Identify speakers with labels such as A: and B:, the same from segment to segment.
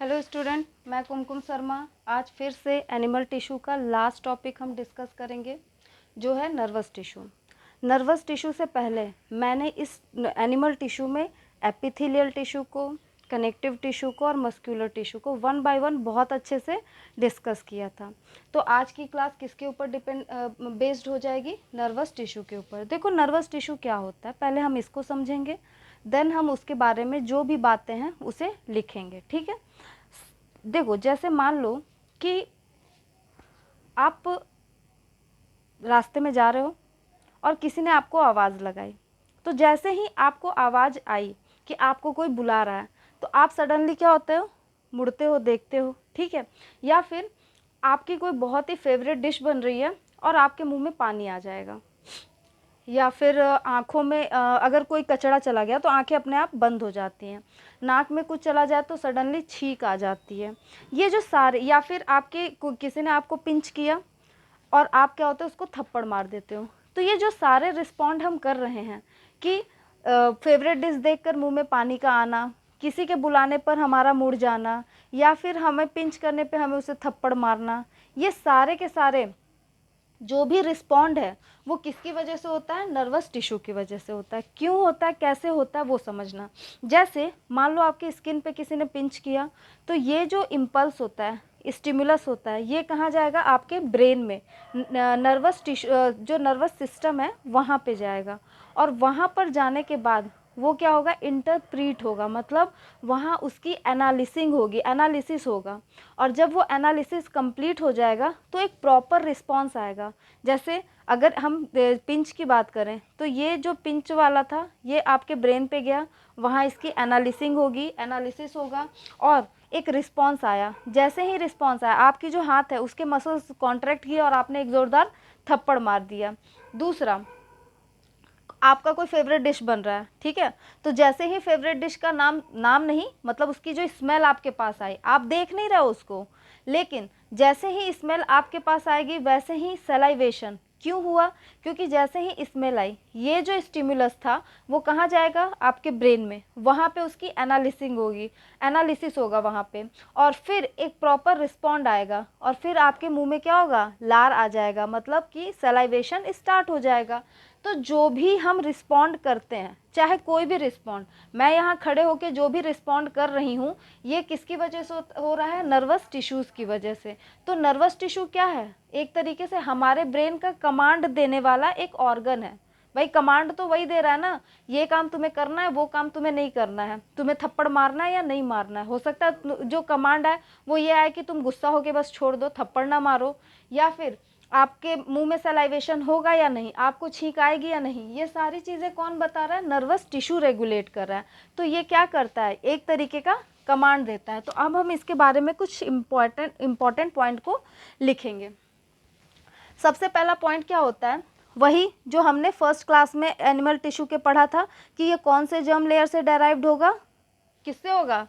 A: Hello student, मैं कुमकुम शर्मा। आज फिर से एनिमल टिश्यू का लास्ट टॉपिक हम डिस्कस करेंगे, जो है नर्वस टिश्यू। नर्वस टिश्यू से पहले मैंने इस एनिमल टिश्यू में एपिथेलियल टिश्यू को, कनेक्टिव टिश्यू को और मस्कुलर टिश्यू को वन बाय वन बहुत अच्छे से डिस्कस किया था। तो आज की क्लास किसके ऊपर बेस्ड हो जाएगी? नर्वस टिश्यू के ऊपर। देखो, नर्वस टिश्यू क्या होता है, पहले हम इसको समझेंगे, देन हम उसके बारे में जो भी बातें हैं उसे लिखेंगे। ठीक है। देखो, जैसे मान लो कि आप रास्ते में जा रहे हो और किसी ने आपको आवाज़ लगाई, तो जैसे ही आपको आवाज़ आई कि आपको कोई बुला रहा है, तो आप सडनली क्या होते हो? मुड़ते हो, देखते हो। ठीक है। या फिर आपकी कोई बहुत ही फेवरेट डिश बन रही है और आपके मुंह में पानी आ जाएगा, या फिर आँखों में अगर कोई कचरा चला गया तो आँखें अपने आप बंद हो जाती हैं, नाक में कुछ चला जाए तो सडनली छींक आ जाती है। ये जो सारे, या फिर आपके किसी ने आपको पिंच किया और आप क्या होते हो, उसको थप्पड़ मार देते हो। तो ये जो सारे रिस्पॉन्ड हम कर रहे हैं कि फेवरेट डिश देखकर मुंह में पानी का आना, किसी के बुलाने पर हमारा मुड़ जाना, या फिर हमें पिंच करने पे हमें उसे थप्पड़ मारना, ये सारे के सारे जो भी रिस्पॉन्ड है वो किसकी वजह से होता है? नर्वस टिश्यू की वजह से होता है। क्यों होता है, कैसे होता है, वो समझना। जैसे मान लो आपकी स्किन पे किसी ने पिंच किया, तो ये जो इम्पल्स होता है, स्टिमुलस होता है, ये कहाँ जाएगा? आपके ब्रेन में, नर्वस टिश्यू, जो नर्वस सिस्टम है वहाँ पे जाएगा। और वहाँ पर जाने के बाद वो क्या होगा? इंटरप्रीट होगा, मतलब वहाँ उसकी एनालिसिस होगा। और जब वो एनालिसिस कंप्लीट हो जाएगा तो एक प्रॉपर रिस्पॉन्स आएगा। जैसे अगर हम पिंच की बात करें, तो ये जो पिंच वाला था ये आपके ब्रेन पे गया, वहाँ इसकी एनालिसिस होगा और एक रिस्पॉन्स आया। जैसे ही रिस्पॉन्स आया, आपकी जो हाथ है उसके मसल्स कॉन्ट्रैक्ट किए और आपने एक ज़ोरदार थप्पड़ मार दिया। दूसरा, आपका कोई फेवरेट डिश बन रहा है, ठीक है, तो जैसे ही फेवरेट डिश का नाम नहीं, मतलब उसकी जो स्मेल आपके पास आई, आप देख नहीं रहे हो उसको, लेकिन जैसे ही स्मेल आपके पास आएगी वैसे ही सलाइवेशन क्यों हुआ? क्योंकि जैसे ही स्मेल आई, ये जो स्टिमुलस था वो कहाँ जाएगा? आपके ब्रेन में, वहाँ पे उसकी एनालिसिस होगा वहाँ पे, और फिर एक प्रॉपर रिस्पॉन्ड आएगा और फिर आपके मुंह में क्या होगा? लार आ जाएगा, मतलब कि सलाइवेशन स्टार्ट हो जाएगा। तो जो भी हम रिस्पॉन्ड करते हैं, चाहे कोई भी रिस्पॉन्ड, मैं यहाँ खड़े होकर जो भी रिस्पॉन्ड कर रही हूँ, ये किसकी वजह से हो रहा है? नर्वस टिश्यूज़ की वजह से। तो नर्वस टिश्यू क्या है? एक तरीके से हमारे ब्रेन का कमांड देने वाला एक ऑर्गन है। भाई, कमांड तो वही दे रहा है ना, ये काम तुम्हें करना है, वो काम तुम्हें नहीं करना है, तुम्हें थप्पड़ मारना है या नहीं मारना है। हो सकता है जो कमांड है वो ये है कि तुम गुस्सा होके बस छोड़ दो, थप्पड़ ना मारो, या फिर आपके मुंह में सलाइवेशन होगा या नहीं, आपको छींक आएगी या नहीं, ये सारी चीज़ें कौन बता रहा है? नर्वस टिश्यू रेगुलेट कर रहा है। तो ये क्या करता है? एक तरीके का कमांड देता है। तो अब हम इसके बारे में कुछ इम्पॉर्टेंट पॉइंट को लिखेंगे। सबसे पहला पॉइंट क्या होता है? वही जो हमने फर्स्ट क्लास में एनिमल टिश्यू के पढ़ा था कि ये कौन से जर्म लेयर से डेराइव्ड होगा, किससे होगा?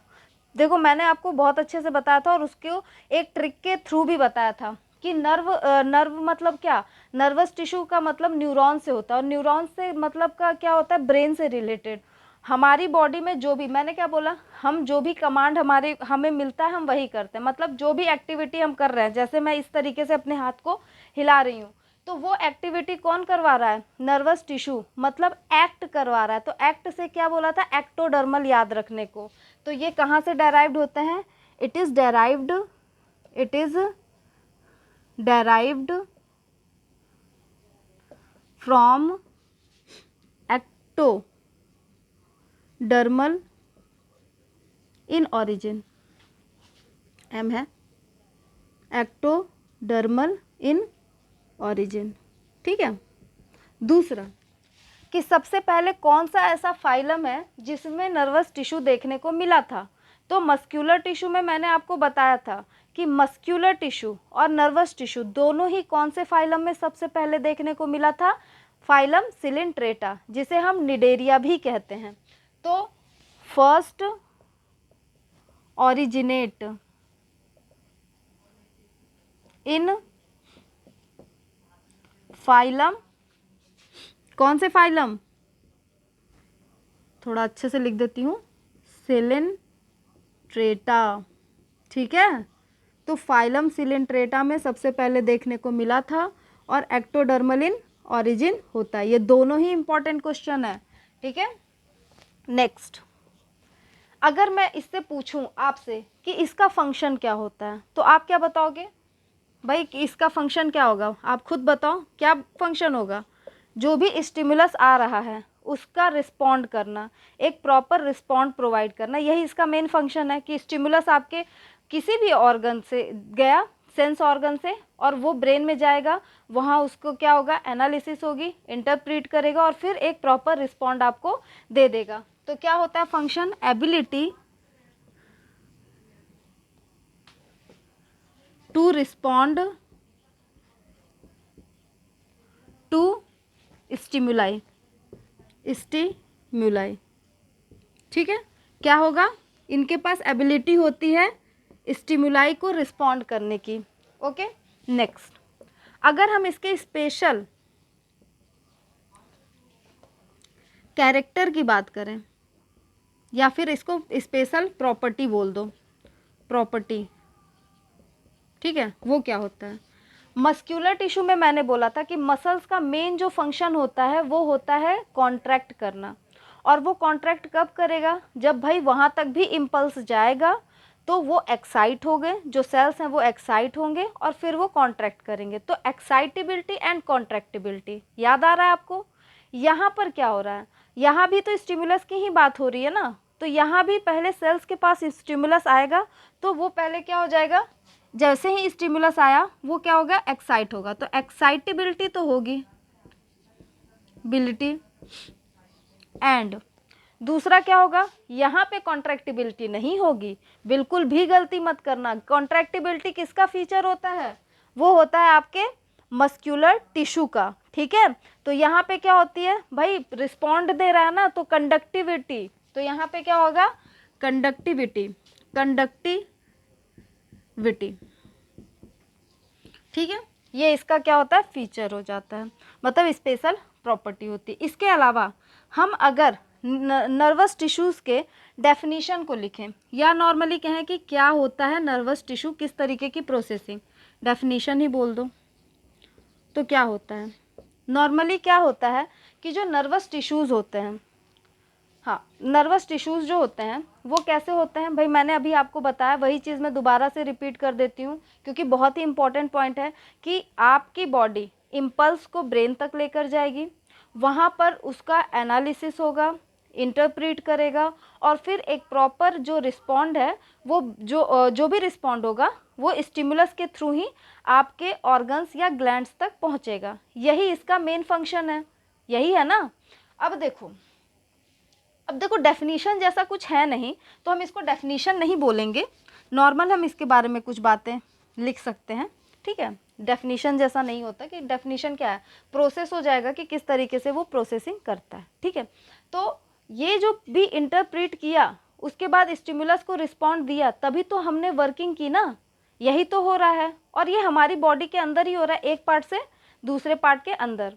A: देखो, मैंने आपको बहुत अच्छे से बताया था और उसको एक ट्रिक के थ्रू भी बताया था कि नर्व मतलब क्या? नर्वस टिश्यू का मतलब न्यूरॉन से होता है, और न्यूरॉन से मतलब का क्या होता है? ब्रेन से रिलेटेड। हमारी बॉडी में जो भी, मैंने क्या बोला, हम जो भी कमांड हमें मिलता है हम वही करते हैं। मतलब जो भी एक्टिविटी हम कर रहे हैं, जैसे मैं इस तरीके से अपने हाथ को हिला रही हूँ, तो वो एक्टिविटी कौन करवा रहा है? नर्वस टिश्यू, मतलब एक्ट करवा रहा है। तो एक्ट से क्या बोला था? एक्टोडर्मल, याद रखने को। तो ये कहाँ से डेराइव्ड होते हैं? It is derived from ectodermal in origin. एम है एक्टोडर्मल इन ऑरिजिन। ठीक है। दूसरा, कि सबसे पहले कौन सा ऐसा फाइलम है जिसमें नर्वस टिश्यू देखने को मिला था? तो मस्कुलर टिश्यू में मैंने आपको बताया था कि मस्कुलर टिश्यू और नर्वस टिश्यू दोनों ही कौन से फाइलम में सबसे पहले देखने को मिला था? फाइलम सिलिंट्रेटा, जिसे हम निडेरिया भी कहते हैं। तो फर्स्ट ऑरिजिनेट इन फाइलम, कौन से फाइलम? थोड़ा अच्छे से लिख देती हूँ, सिलिंट्रेटा। ठीक है। तो फाइलम सिलेंट्रेटा में सबसे पहले देखने को मिला था और एक्टोडर्मल इन ऑरिजिन होता है। ये दोनों ही इंपॉर्टेंट क्वेश्चन है, ठीक है। नेक्स्ट, अगर मैं इससे पूछूं आपसे कि इसका फंक्शन क्या होता है, तो आप क्या बताओगे भाई कि इसका फंक्शन क्या होगा? आप खुद बताओ क्या फंक्शन होगा? जो भी स्टिमुलस आ रहा है उसका रिस्पॉन्ड करना, एक प्रॉपर रिस्पॉन्ड प्रोवाइड करना, यही इसका मेन फंक्शन है कि स्टिमुलस आपके किसी भी ऑर्गन से गया, सेंस ऑर्गन से, और वो ब्रेन में जाएगा, वहाँ उसको क्या होगा, एनालिसिस होगी, इंटरप्रीट करेगा और फिर एक प्रॉपर रिस्पॉन्ड आपको दे देगा। तो क्या होता है function? Ability to respond to stimuli, stimuli, ठीक है। क्या होगा? इनके पास एबिलिटी होती है स्टिमुलाई को रिस्पॉन्ड करने की। ओके, नेक्स्ट, अगर हम इसके स्पेशल कैरेक्टर की बात करें या फिर इसको स्पेशल प्रॉपर्टी बोल दो, प्रॉपर्टी, ठीक है, वो क्या होता है? मस्क्यूलर टिश्यू में मैंने बोला था कि मसल्स का मेन जो फंक्शन होता है वो होता है कॉन्ट्रैक्ट करना, और वो कॉन्ट्रैक्ट कब करेगा? जब भाई वहाँ तक भी इम्पल्स जाएगा तो वो एक्साइट हो गए, जो सेल्स हैं वो एक्साइट होंगे और फिर वो कॉन्ट्रैक्ट करेंगे। तो एक्साइटेबिलिटी एंड कॉन्ट्रैक्टिबिलिटी याद आ रहा है आपको? यहाँ पर क्या हो रहा है? यहाँ भी तो स्टिमुलस की ही बात हो रही है ना, तो यहाँ भी पहले सेल्स के पास स्टिमुलस आएगा तो वो पहले क्या हो जाएगा, जैसे ही स्टिमुलस आया वो क्या होगा, एक्साइट होगा, तो एक्साइटेबिलिटी तो होगी, बिलिटी, एंड दूसरा क्या होगा, यहाँ पे कॉन्ट्रैक्टिबिलिटी नहीं होगी, बिल्कुल भी गलती मत करना। कॉन्ट्रैक्टिबिलिटी किसका फीचर होता है? वो होता है आपके मस्क्यूलर टिश्यू का, ठीक है। तो यहाँ पे क्या होती है भाई, रिस्पॉन्ड दे रहा है ना, तो कंडक्टिविटी, तो यहाँ पे क्या होगा, कंडक्टिविटी, कंडक्टिविटी, ठीक है। ये इसका क्या होता है, फीचर हो जाता है, मतलब स्पेशल प्रॉपर्टी होती है। इसके अलावा हम अगर नर्वस टिश्यूज़ के डेफिनीशन को लिखें या नॉर्मली कहें कि क्या होता है नर्वस टिश्यू, किस तरीके की प्रोसेसिंग, डेफिनीशन ही बोल दो, तो क्या होता है? नॉर्मली क्या होता है कि जो नर्वस टिश्यूज़ होते हैं, हाँ, नर्वस टिश्यूज़ जो होते हैं वो कैसे होते हैं भाई, मैंने अभी आपको बताया, वही चीज़ मैं दोबारा से रिपीट कर देती हूँ क्योंकि बहुत ही इंपॉर्टेंट पॉइंट है कि आपकी बॉडी इम्पल्स को ब्रेन तक लेकर जाएगी, वहाँ पर उसका एनालिसिस होगा, इंटरप्रीट करेगा और फिर एक प्रॉपर जो रिस्पॉन्ड है वो जो भी रिस्पॉन्ड होगा वो स्टिमुलस के थ्रू ही आपके ऑर्गन्स या ग्लैंड्स तक पहुँचेगा। यही इसका मेन फंक्शन है, यही है ना। अब देखो डेफिनीशन जैसा कुछ है नहीं तो हम इसको डेफिनीशन नहीं बोलेंगे, नॉर्मल हम इसके बारे में कुछ बातें लिख सकते हैं, ठीक है। डेफिनीशन जैसा नहीं होता कि डेफिनीशन क्या है, प्रोसेस हो जाएगा कि किस तरीके से वो प्रोसेसिंग करता है, ठीक है। तो ये जो भी इंटरप्रीट किया उसके बाद स्टिमुलस को रिस्पॉन्ड दिया, तभी तो हमने वर्किंग की ना, यही तो हो रहा है। और ये हमारी बॉडी के अंदर ही हो रहा है, एक पार्ट से दूसरे पार्ट के अंदर,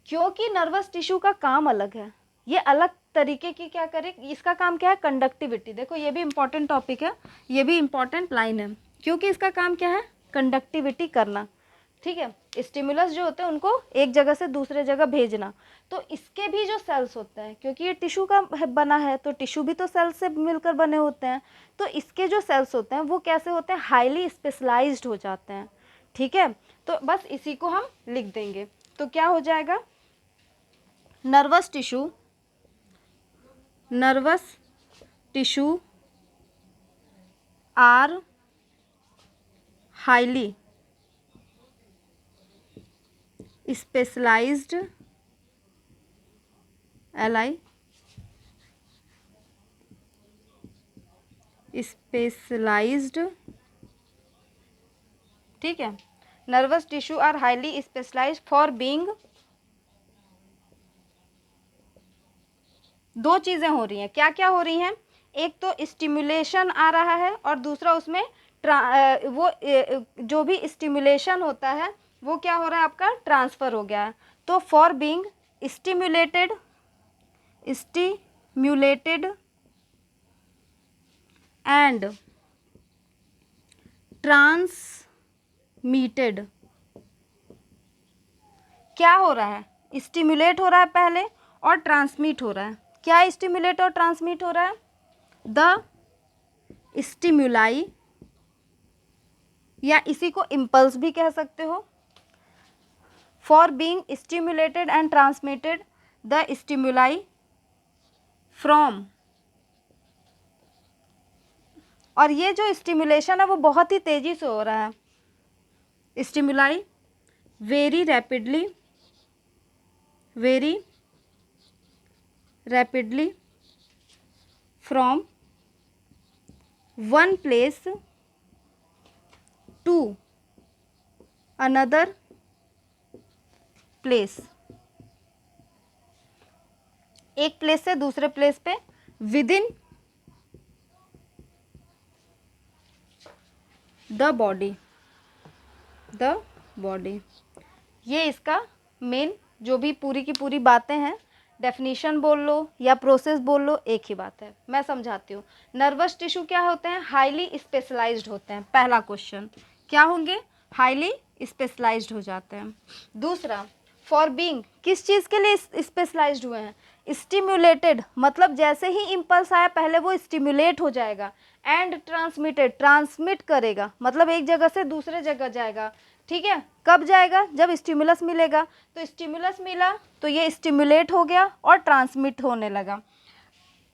A: क्योंकि नर्वस टिश्यू का काम अलग है, ये अलग तरीके की क्या करे, इसका काम क्या है, कंडक्टिविटी। देखो ये भी इंपॉर्टेंट टॉपिक है, ये भी इंपॉर्टेंट लाइन है, क्योंकि इसका काम क्या है, कंडक्टिविटी करना, ठीक है। स्टिमुलस जो होते हैं उनको एक जगह से दूसरे जगह भेजना, तो इसके भी जो सेल्स होते हैं, क्योंकि ये टिश्यू का बना है तो टिश्यू भी तो सेल्स से मिलकर बने होते हैं, तो इसके जो सेल्स होते हैं वो कैसे होते हैं, हाईली स्पेशलाइज्ड हो जाते हैं, ठीक है। तो बस इसी को हम लिख देंगे, तो क्या हो जाएगा, nervous tissue are highly specialized, specialized, ठीक है। Nervous tissue are highly specialized for being, दो चीज़ें हो रही हैं, क्या क्या हो रही हैं, एक तो स्टिमुलेशन आ रहा है और दूसरा उसमें जो भी स्टिमुलेशन होता है वो क्या हो रहा है, आपका ट्रांसफ़र हो गया है। तो for being stimulated and transmitted, क्या हो रहा है, स्टिमुलेट हो रहा है पहले और ट्रांसमिट हो रहा है। क्या स्टिमुलेट और ट्रांसमिट हो रहा है? द स्टिमुलाई, या इसी को इम्पल्स भी कह सकते हो। For being stimulated and transmitted the stimuli from, और ये जो स्टिमुलेशन है वो बहुत ही तेजी से हो रहा है। Stimuli very rapidly from one place to another place, एक प्लेस से दूसरे प्लेस पे विद इन द बॉडी। ये इसका मेन जो भी पूरी की पूरी बातें हैं, डेफिनेशन बोल लो या प्रोसेस बोल लो, एक ही बात है। मैं समझाती हूँ। नर्वस टिश्यू क्या होते हैं? हाईली स्पेशलाइज्ड होते हैं। पहला क्वेश्चन क्या होंगे? हाईली स्पेशलाइज्ड हो जाते हैं। दूसरा, फॉर बीइंग, किस चीज़ के लिए स्पेशलाइज्ड हुए हैं? स्टिमुलेटेड, मतलब जैसे ही इम्पल्स आया पहले वो स्टिमुलेट हो जाएगा। एंड ट्रांसमिटेड, ट्रांसमिट करेगा, मतलब एक जगह से दूसरे जगह जाएगा। ठीक है, कब जाएगा? जब स्टिमुलस मिलेगा। तो स्टिमुलस मिला तो ये स्टिमुलेट हो गया और ट्रांसमिट होने लगा।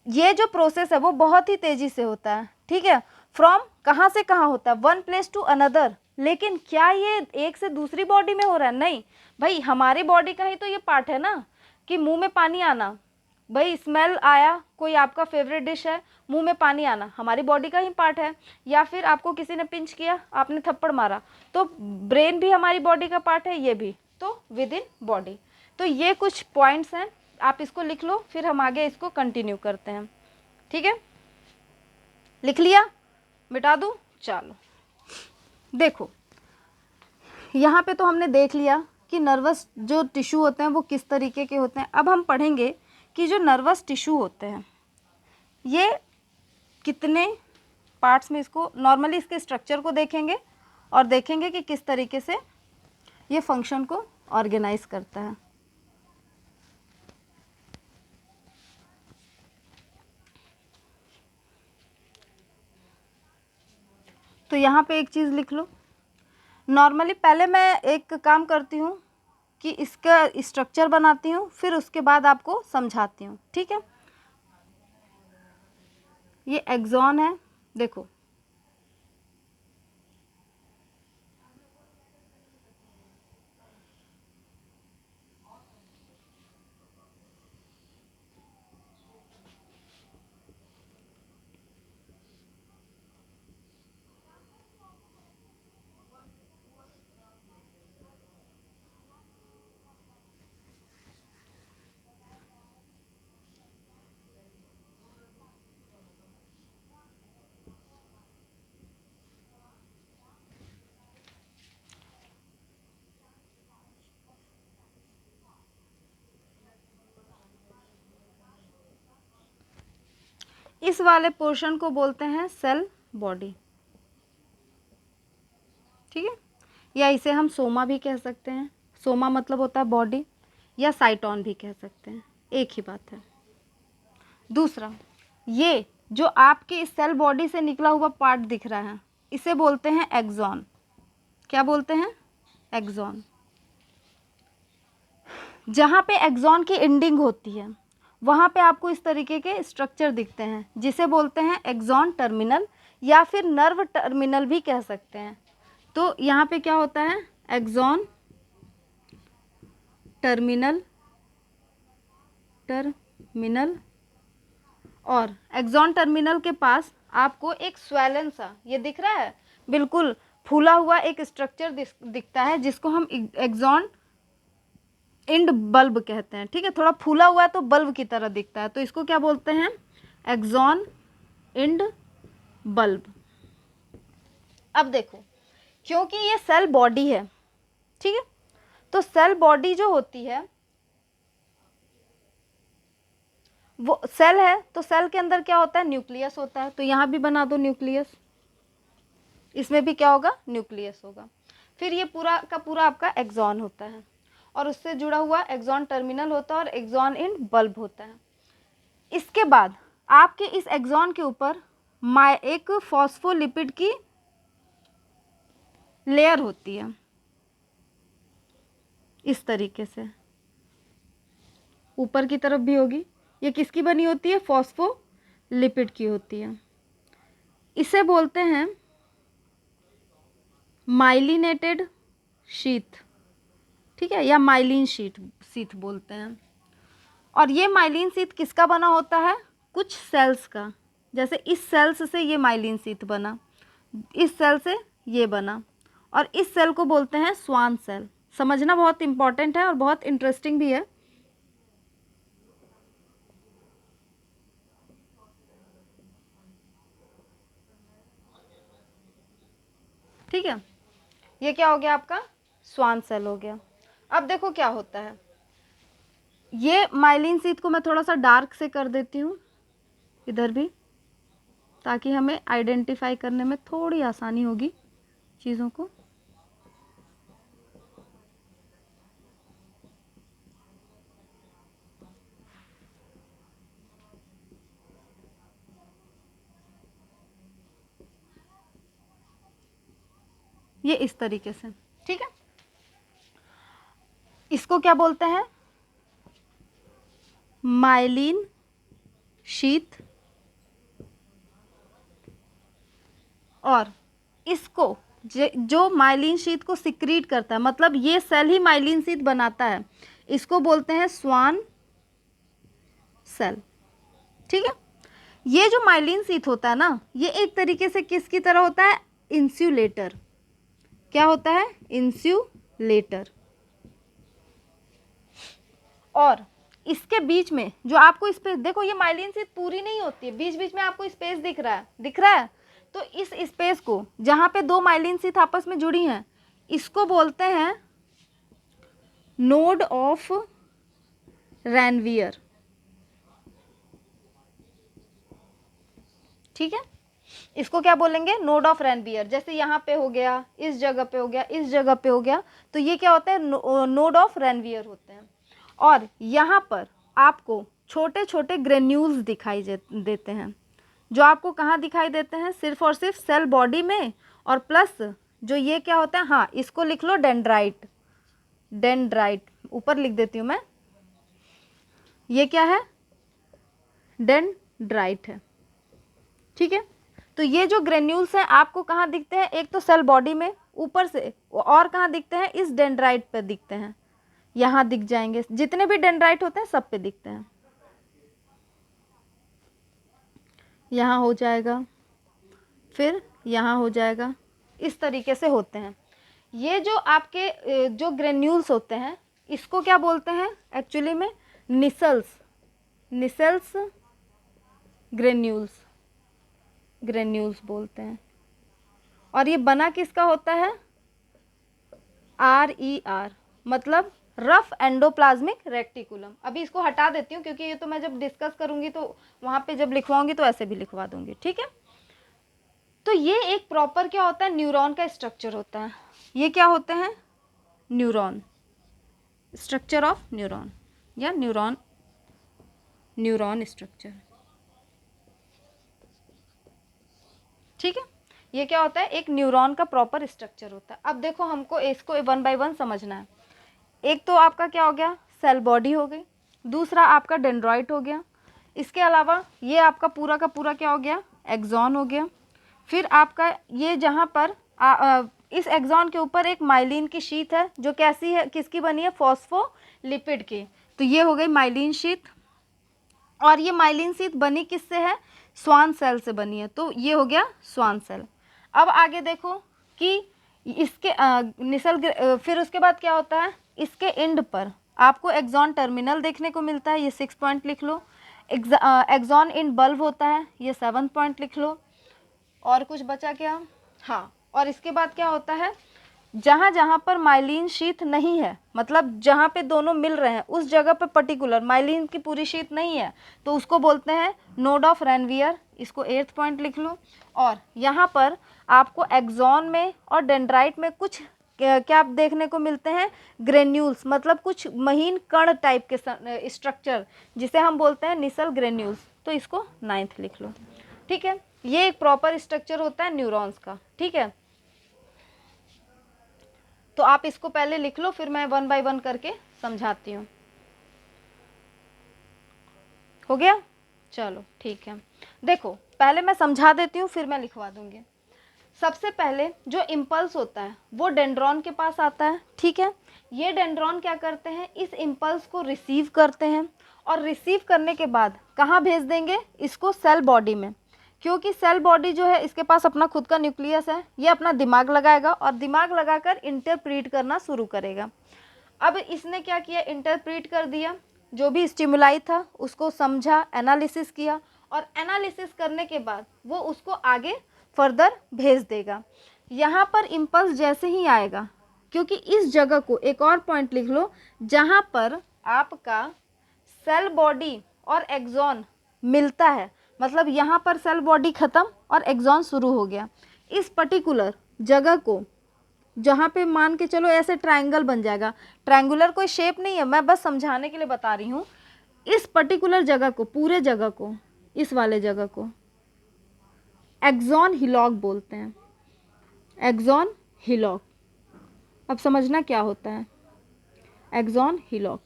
A: ये जो प्रोसेस है वो बहुत ही तेज़ी से होता है। ठीक है, फ्रॉम कहाँ से कहाँ होता है? One place to another. लेकिन क्या ये एक से दूसरी बॉडी में हो रहा है? नहीं भाई, हमारी बॉडी का ही तो ये पार्ट है ना, कि मुंह में पानी आना। भाई स्मेल आया, कोई आपका फेवरेट डिश है, मुंह में पानी आना, हमारी बॉडी का ही पार्ट है। या फिर आपको किसी ने पिंच किया, आपने थप्पड़ मारा, तो ब्रेन भी हमारी बॉडी का पार्ट है, ये भी तो विद इन बॉडी। तो ये कुछ पॉइंट्स हैं, आप इसको लिख लो, फिर हम आगे इसको कंटिन्यू करते हैं। ठीक है, लिख लिया? मिटा दूँ? चलो देखो, यहाँ पे तो हमने देख लिया कि नर्वस जो टिश्यू होते हैं वो किस तरीके के होते हैं। अब हम पढ़ेंगे कि जो नर्वस टिश्यू होते हैं ये कितने पार्ट्स में, इसको नॉर्मली इसके स्ट्रक्चर को देखेंगे और देखेंगे कि किस तरीके से ये फंक्शन को ऑर्गेनाइज करता है। तो यहाँ पे एक चीज़ लिख लो। नॉर्मली पहले मैं एक काम करती हूँ कि इसका स्ट्रक्चर बनाती हूँ, फिर उसके बाद आपको समझाती हूँ। ठीक है, ये एक्सॉन है, देखो इस वाले पोर्शन को बोलते हैं सेल बॉडी। ठीक है, या इसे हम सोमा भी कह सकते हैं। सोमा मतलब होता है बॉडी, या साइटोन भी कह सकते हैं, एक ही बात है। दूसरा, ये जो आपके इस सेल बॉडी से निकला हुआ पार्ट दिख रहा है, इसे बोलते हैं एक्सॉन। क्या बोलते हैं? एक्सॉन। जहाँ पे एक्सॉन की एंडिंग होती है वहाँ पे आपको इस तरीके के स्ट्रक्चर दिखते हैं, जिसे बोलते हैं एक्सॉन टर्मिनल, या फिर नर्व टर्मिनल भी कह सकते हैं। तो यहाँ पे क्या होता है? एक्सॉन टर्मिनल, और एक्सॉन टर्मिनल के पास आपको एक स्वेलन सा, ये दिख रहा है, बिल्कुल फूला हुआ एक स्ट्रक्चर दिखता है, जिसको हम एक्सॉन इंड बल्ब कहते हैं। ठीक है, थोड़ा फूला हुआ है तो बल्ब की तरह दिखता है, तो इसको क्या बोलते हैं? Axon end bulb. अब देखो, क्योंकि ये सेल बॉडी है, ठीक है, तो सेल बॉडी जो होती है वो सेल है, तो सेल के अंदर क्या होता है? न्यूक्लियस होता है। तो यहाँ भी बना दो न्यूक्लियस। इसमें भी क्या होगा, न्यूक्लियस होगा। फिर ये पूरा का पूरा आपका एक्सॉन होता है और उससे जुड़ा हुआ एक्सॉन टर्मिनल होता है और एक्सॉन इन बल्ब होता है। इसके बाद आपके इस एक्सॉन के ऊपर एक फॉस्फोलिपिड की लेयर होती है इस तरीके से, ऊपर की तरफ भी होगी। ये किसकी बनी होती है, फॉस्फोलिपिड की होती है। इसे बोलते हैं माइलिनेटेड शीथ, ठीक है, या माइलिन शीथ बोलते हैं। और ये माइलिन शीथ किसका बना होता है, कुछ सेल्स का। जैसे इस सेल्स से ये माइलिन शीथ बना, इस सेल से ये बना, और इस सेल को बोलते हैं स्वान सेल। समझना बहुत इंपॉर्टेंट है और बहुत इंटरेस्टिंग भी है। ठीक है, ये क्या हो गया आपका, स्वान सेल हो गया। अब देखो क्या होता है, ये माइलिन शीथ को मैं थोड़ा सा डार्क से कर देती हूँ इधर भी, ताकि हमें आइडेंटिफाई करने में थोड़ी आसानी होगी चीज़ों को। ये इस तरीके से, ठीक है। इसको क्या बोलते हैं, माइलिन शीथ। और इसको जो माइलिन शीथ को सिक्रीट करता है, मतलब ये सेल ही माइलिन शीथ बनाता है, इसको बोलते हैं स्वान सेल। ठीक है, ये जो माइलिन शीथ होता है ना, ये एक तरीके से किसकी तरह होता है, इंसुलेटर। क्या होता है, इंसुलेटर। और इसके बीच में जो आपको स्पेस, देखो ये माइलिन शीथ पूरी नहीं होती है, बीच बीच में आपको स्पेस दिख रहा है। तो इस स्पेस को, जहाँ पे दो माइलिन शीथ आपस में जुड़ी हैं, इसको बोलते हैं नोड ऑफ रैनवियर। ठीक है, इसको क्या बोलेंगे, नोड ऑफ रैनवियर। जैसे यहाँ पे हो गया, इस जगह पे हो गया, इस जगह पे हो गया, तो ये क्या होता है, नोड ऑफ रैनवियर होते हैं। और यहाँ पर आपको छोटे छोटे ग्रेन्यूल्स दिखाई देते हैं, जो आपको कहाँ दिखाई देते हैं, सिर्फ और सिर्फ सेल बॉडी में। और प्लस जो ये क्या होता है, हाँ इसको लिख लो डेंड्राइट। डेंड्राइट ऊपर लिख देती हूँ मैं, ये क्या है, डेंड्राइट है। ठीक है, तो ये जो ग्रेन्यूल्स हैं आपको कहाँ दिखते हैं, एक तो सेल बॉडी में ऊपर से, और कहाँ दिखते हैं, इस डेंड्राइट पे दिखते हैं। यहाँ दिख जाएंगे, जितने भी डेंड्राइट होते हैं सब पे दिखते हैं। यहाँ हो जाएगा, फिर यहाँ हो जाएगा, इस तरीके से होते हैं। ये जो आपके जो ग्रेन्यूल्स होते हैं, इसको क्या बोलते हैं एक्चुअली में, निसेल्स ग्रेन्यूल्स बोलते हैं। और ये बना किसका होता है, RER, मतलब रफ एंडोप्लाज्मिक रेक्टिकुलम। अभी इसको हटा देती हूँ क्योंकि ये तो मैं जब डिस्कस करूँगी तो वहाँ पे जब लिखवाऊंगी तो ऐसे भी लिखवा दूंगी। ठीक है, तो ये एक प्रॉपर क्या होता है, न्यूरॉन का स्ट्रक्चर होता है। ये क्या होते हैं, न्यूरॉन, स्ट्रक्चर ऑफ न्यूरॉन, या न्यूरॉन स्ट्रक्चर। ठीक है, ये क्या होता है, एक न्यूरॉन का प्रॉपर स्ट्रक्चर होता है। अब देखो हमको इसको 1 बाय 1 समझना है। एक तो आपका क्या हो गया, सेल बॉडी हो गई, दूसरा आपका डेंड्राइट हो गया, इसके अलावा ये आपका पूरा का पूरा क्या हो गया, एक्सॉन हो गया। फिर आपका ये जहाँ पर इस एक्सॉन के ऊपर एक माइलिन की शीथ है, जो कैसी है, किसकी बनी है, फॉस्फोलिपिड की। तो ये हो गई माइलिन शीथ। और ये माइलिन शीथ बनी किससे है, स्वान सेल से बनी है, तो ये हो गया स्वान सेल। अब आगे देखो कि इसके फिर उसके बाद क्या होता है, इसके एंड पर आपको एक्सॉन टर्मिनल देखने को मिलता है, ये 6 पॉइंट लिख लो। एक्सॉन इन बल्ब होता है, ये 7 पॉइंट लिख लो। और कुछ बचा क्या, हाँ, और इसके बाद क्या होता है, जहाँ जहाँ पर माइलिन शीथ नहीं है, मतलब जहाँ पे दोनों मिल रहे हैं उस जगह पे पर्टिकुलर माइलिन की पूरी शीथ नहीं है, तो उसको बोलते हैं नोड ऑफ रेनवियर। इसको 8th पॉइंट लिख लो। और यहाँ पर आपको एक्सॉन में और डेंड्राइट में कुछ क्या देखने को मिलते हैं, ग्रेन्यूल्स, मतलब कुछ महीन कण टाइप के स्ट्रक्चर, जिसे हम बोलते हैं निसल ग्रेन्यूल्स। तो इसको 9th लिख लो। ठीक है, ये एक प्रॉपर स्ट्रक्चर होता है न्यूरॉन्स का। ठीक है, तो आप इसको पहले लिख लो, फिर मैं 1 बाय 1 करके समझाती हूँ। हो गया? चलो ठीक है, देखो पहले मैं समझा देती हूँ, फिर मैं लिखवा दूंगी। सबसे पहले जो इम्पल्स होता है वो डेंड्रॉन के पास आता है। ठीक है, ये डेंड्रॉन क्या करते हैं, इस इम्पल्स को रिसीव करते हैं, और रिसीव करने के बाद कहाँ भेज देंगे इसको, सेल बॉडी में। क्योंकि सेल बॉडी जो है इसके पास अपना खुद का न्यूक्लियस है, ये अपना दिमाग लगाएगा और दिमाग लगाकर इंटरप्रीट करना शुरू करेगा। अब इसने क्या किया, इंटरप्रीट कर दिया, जो भी स्टिमुलाई था उसको समझा, एनालिसिस किया, और एनालिसिस करने के बाद वो उसको आगे फर्दर भेज देगा। यहाँ पर इम्पल्स जैसे ही आएगा, क्योंकि इस जगह को एक और पॉइंट लिख लो, जहाँ पर आपका सेल बॉडी और एक्सॉन मिलता है, मतलब यहाँ पर सेल बॉडी ख़त्म और एक्सॉन शुरू हो गया। इस पर्टिकुलर जगह को, जहाँ पे मान के चलो ऐसे ट्रायंगल बन जाएगा, ट्रायंगुलर कोई शेप नहीं है, मैं बस समझाने के लिए बता रही हूँ। इस पर्टिकुलर जगह को, पूरे जगह को, इस वाले जगह को एक्सॉन हिलॉक बोलते हैं, एक्सॉन हिलॉक। अब समझना क्या होता है एक्सॉन हिलॉक।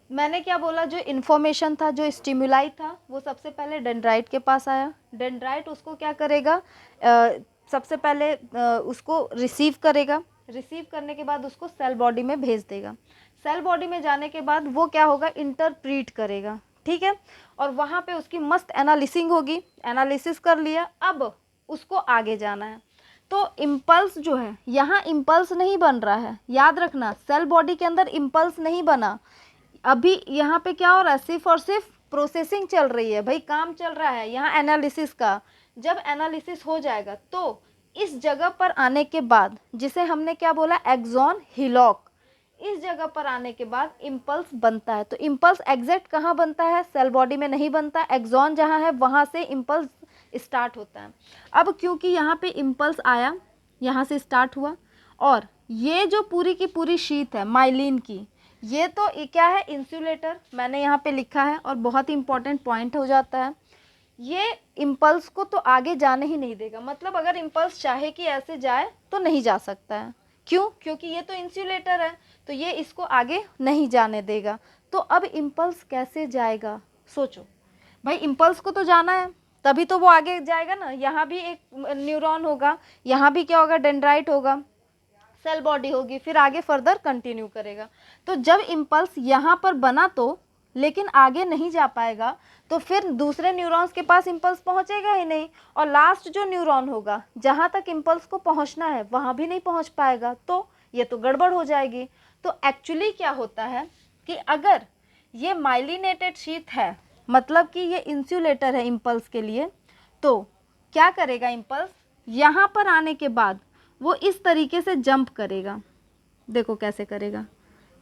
A: मैंने क्या बोला, जो इन्फॉर्मेशन था, जो स्टिमुलाई था, वो सबसे पहले डेंड्राइट के पास आया। डेंड्राइट उसको क्या करेगा, सबसे पहले उसको रिसीव करेगा, रिसीव करने के बाद उसको सेल बॉडी में भेज देगा। सेल बॉडी में जाने के बाद वो क्या होगा, इंटरप्रीट करेगा। ठीक है, और वहाँ पे उसकी मस्त एनालिसिंग होगी, एनालिसिस कर लिया, अब उसको आगे जाना है। तो इम्पल्स जो है, यहाँ इम्पल्स नहीं बन रहा है, याद रखना, सेल बॉडी के अंदर इम्पल्स नहीं बना। अभी यहाँ पे क्या हो रहा है, सिर्फ और सिर्फ प्रोसेसिंग चल रही है भाई, काम चल रहा है यहाँ एनालिसिस का। जब एनालिसिस हो जाएगा तो इस जगह पर आने के बाद, जिसे हमने क्या बोला, एक्सॉन हिलॉक, इस जगह पर आने के बाद इम्पल्स बनता है। तो इम्पल्स एग्जैक्ट कहाँ बनता है, सेल बॉडी में नहीं बनता, एक्सॉन जहाँ है वहाँ से इम्पल्स स्टार्ट होता है। अब क्योंकि यहाँ पे इम्पल्स आया, यहाँ से स्टार्ट हुआ, और ये जो पूरी की पूरी शीट है माइलिन की, ये तो क्या है, इंसुलेटर, मैंने यहाँ पे लिखा है, और बहुत ही इंपॉर्टेंट पॉइंट हो जाता है। ये इम्पल्स को तो आगे जाने ही नहीं देगा, मतलब अगर इम्पल्स चाहे कि ऐसे जाए तो नहीं जा सकता है। क्यों? क्योंकि ये तो इंसुलेटर है, तो ये इसको आगे नहीं जाने देगा। तो अब इम्पल्स कैसे जाएगा, सोचो भाई, इम्पल्स को तो जाना है, तभी तो वो आगे जाएगा ना। यहाँ भी एक न्यूरॉन होगा, यहाँ भी क्या होगा, डेंड्राइट होगा, सेल बॉडी होगी, फिर आगे फर्दर कंटिन्यू करेगा। तो जब इम्पल्स यहाँ पर बना तो, लेकिन आगे नहीं जा पाएगा, तो फिर दूसरे न्यूरॉन्स के पास इम्पल्स पहुँचेगा ही नहीं, और लास्ट जो न्यूरॉन होगा जहाँ तक इम्पल्स को पहुँचना है वहाँ भी नहीं पहुँच पाएगा, तो ये तो गड़बड़ हो जाएगी। तो एक्चुअली क्या होता है कि अगर ये माइलिनेटेड शीथ है, मतलब कि ये इंसुलेटर है इम्पल्स के लिए, तो क्या करेगा इम्पल्स, यहाँ पर आने के बाद वो इस तरीके से जंप करेगा। देखो कैसे करेगा,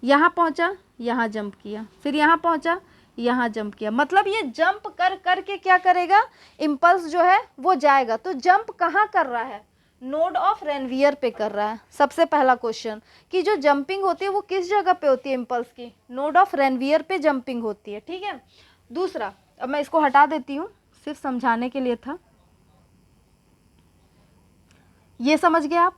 A: यहाँ पहुँचा, यहाँ जंप किया, फिर यहाँ पहुँचा, यहाँ जंप किया, मतलब ये जंप कर कर के क्या करेगा, इम्पल्स जो है वो जाएगा। तो जंप कहाँ कर रहा है, नोड ऑफ रेनवियर पे कर रहा है। सबसे पहला क्वेश्चन कि जो जंपिंग होती है वो किस जगह पे होती है इम्पल्स की, नोड ऑफ रेनवियर पे जंपिंग होती है। ठीक है, दूसरा, अब मैं इसको हटा देती हूँ, सिर्फ समझाने के लिए था, ये समझ गए आप।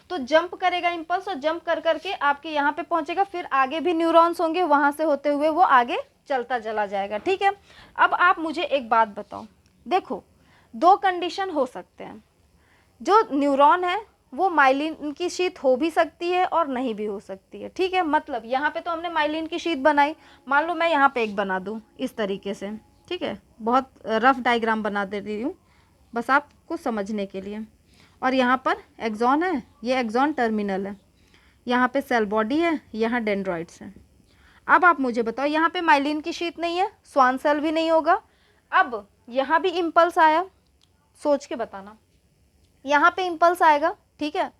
A: तो जंप करेगा इम्पल्स, और जंप कर करके आपके यहाँ पे पहुँचेगा, फिर आगे भी न्यूरॉन्स होंगे, वहाँ से होते हुए वो आगे चलता चला जाएगा। ठीक है, अब आप मुझे एक बात बताओ, देखो दो कंडीशन हो सकते हैं, जो न्यूरॉन है वो माइलिन की शीट हो भी सकती है और नहीं भी हो सकती है। ठीक है, मतलब यहाँ पे तो हमने माइलिन की शीट बनाई, मान लो मैं यहाँ पे एक बना दूँ इस तरीके से, ठीक है, बहुत रफ डायग्राम बना दे रही हूँ बस आपको समझने के लिए। और यहाँ पर एक्सॉन है, ये एक्सॉन टर्मिनल है, यहाँ पे सेल बॉडी है, यहाँ डेंड्रॉइड्स हैं। अब आप मुझे बताओ, यहाँ पे माइलिन की शीट नहीं है, स्वान सेल भी नहीं होगा, अब यहाँ भी इम्पल्स आया, सोच के बताना, यहाँ पे इम्पल्स आएगा, ठीक है।